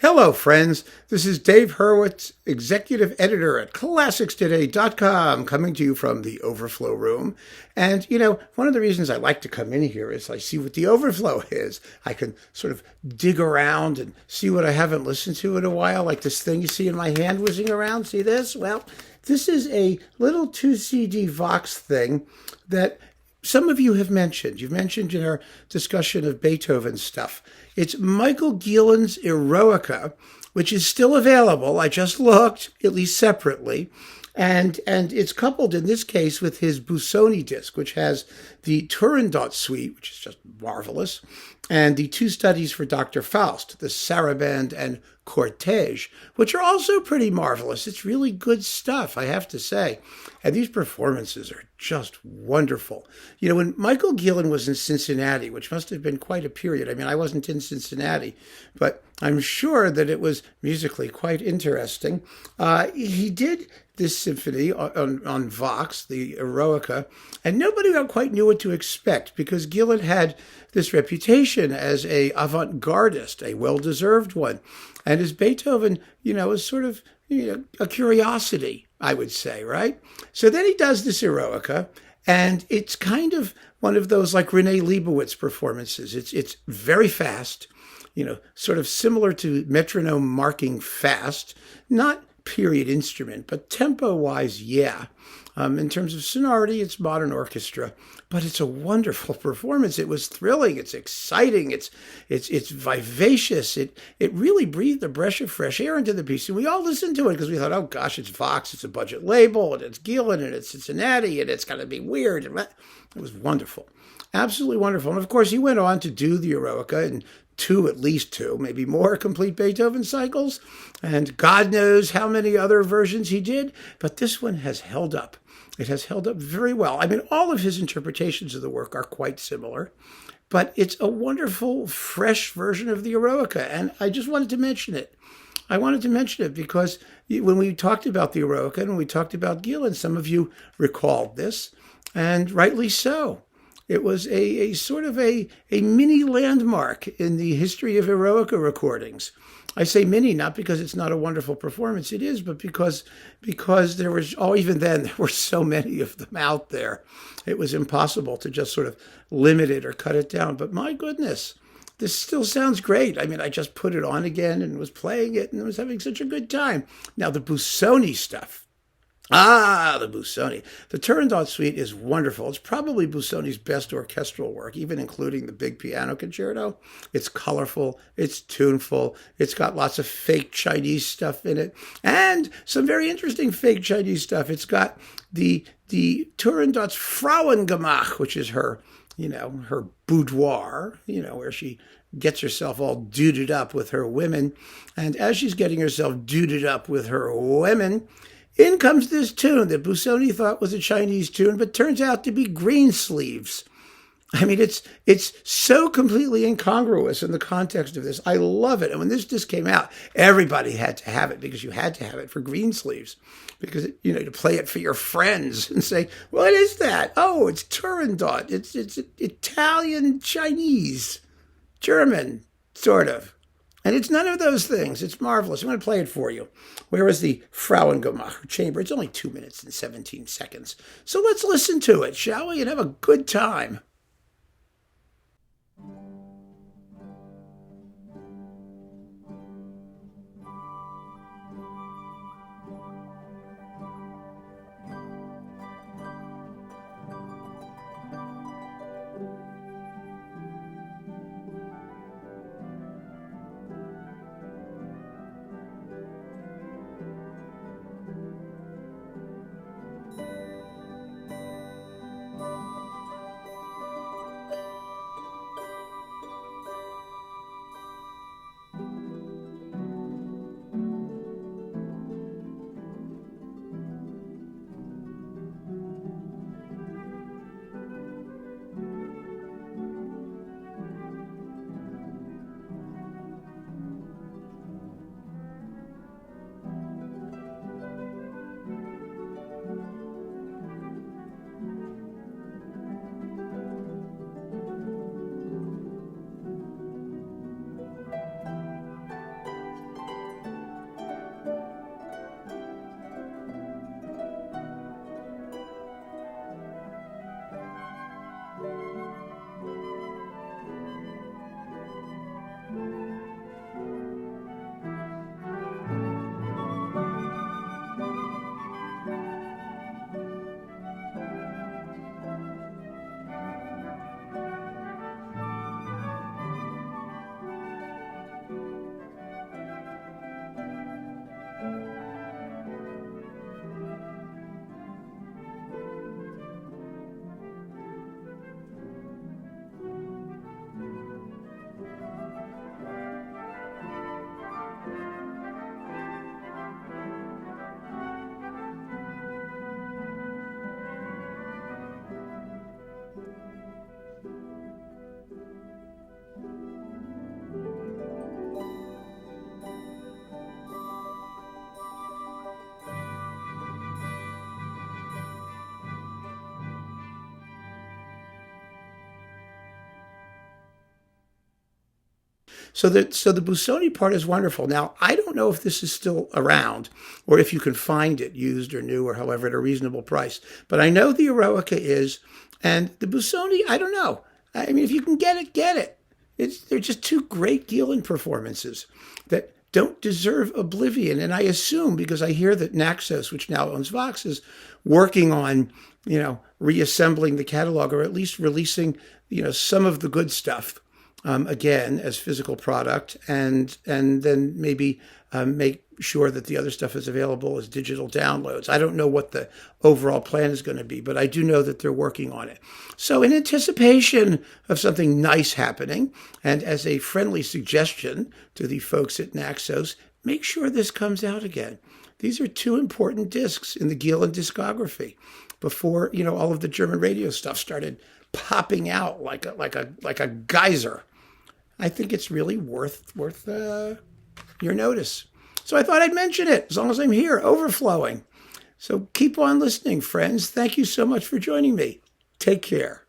Hello, friends. This is Dave Hurwitz, executive editor at ClassicsToday.com, coming to you from the Overflow Room. And, one of the reasons I like to come in here is I see what the overflow is. I can sort of dig around and see what I haven't listened to in a while, like this thing you see in my hand whizzing around. See this? Well, this is a little 2 CD Vox thing that some of you have mentioned. You've mentioned in our discussion of Beethoven stuff. It's Michael Gielen's Eroica, which is still available. I just looked, at least separately. And it's coupled in this case with his Busoni disc, which has the Turandot suite, which is just marvelous, and the two studies for Doktor Faust, the Saraband and Cortege, which are also pretty marvelous. It's really good stuff, I have to say. And these performances are just wonderful. When Michael Gielen was in Cincinnati, which must have been quite a period. I mean, I wasn't in Cincinnati, but I'm sure that it was musically quite interesting. He did this symphony on Vox, the Eroica, and nobody quite knew what to expect because Gielen had this reputation as a avant-gardist, a well-deserved one. And as Beethoven, is sort of a curiosity, I would say, right? So then he does this Eroica, and it's kind of one of those like Renee Leibowitz performances. It's very fast, sort of similar to metronome marking fast, not period instrument, but tempo-wise, yeah. In terms of sonority, it's modern orchestra, but it's a wonderful performance. It was thrilling. It's exciting. It's vivacious. It really breathed a breath of fresh air into the piece. And we all listened to it because we thought, oh gosh, it's Vox, it's a budget label, and it's Gielen, and it's Cincinnati, and it's going to be weird. And it was wonderful. Absolutely wonderful. And of course, he went on to do the Eroica and at least two, maybe more complete Beethoven cycles. And God knows how many other versions he did. But this one has held up. It has held up very well. I mean, all of his interpretations of the work are quite similar. But it's a wonderful, fresh version of the Eroica. And I just wanted to mention it. I wanted to mention it because when we talked about the Eroica and when we talked about Gielen, some of you recalled this, and rightly so. It was a sort of a mini landmark in the history of Eroica recordings. I say mini not because it's not a wonderful performance, it is, but because there was, even then, there were so many of them out there. It was impossible to just sort of limit it or cut it down. But my goodness, this still sounds great. I mean, I just put it on again and was playing it and was having such a good time. Now, the Busoni stuff. The Busoni. The Turandot suite is wonderful. It's probably Busoni's best orchestral work, even including the big piano concerto. It's colorful. It's tuneful. It's got lots of fake Chinese stuff in it and some very interesting fake Chinese stuff. It's got the Turandot's Frauengemach, which is her, her boudoir, where she gets herself all duded up with her women. And as she's getting herself duded up with her women, in comes this tune that Busoni thought was a Chinese tune, but turns out to be Greensleeves. I mean, it's so completely incongruous in the context of this. I love it. And when this disc came out, everybody had to have it because you had to have it for Greensleeves. Because, to play it for your friends and say, what is that? Oh, it's Turandot. It's Italian, Chinese, German, sort of. And it's none of those things. It's marvelous. I'm going to play it for you. Where is the Frauengemach chamber? It's only 2 minutes and 17 seconds. So let's listen to it, shall we? And have a good time. So the Busoni part is wonderful. Now, I don't know if this is still around or if you can find it used or new or however at a reasonable price. But I know the Eroica is, and the Busoni, I don't know. I mean, if you can get it, get it. They're just two great Gielen performances that don't deserve oblivion. And I assume, because I hear that Naxos, which now owns Vox, is working on, reassembling the catalog or at least releasing, some of the good stuff again as physical product, and then maybe make sure that the other stuff is available as digital downloads. I don't know what the overall plan is going to be, but I do know that they're working on it. So in anticipation of something nice happening, and as a friendly suggestion to the folks at Naxos, make sure this comes out again. These are two important discs in the Gielen discography before, all of the German radio stuff started popping out like a geyser. I think it's really worth your notice. So I thought I'd mention it as long as I'm here, overflowing. So keep on listening, friends. Thank you so much for joining me. Take care.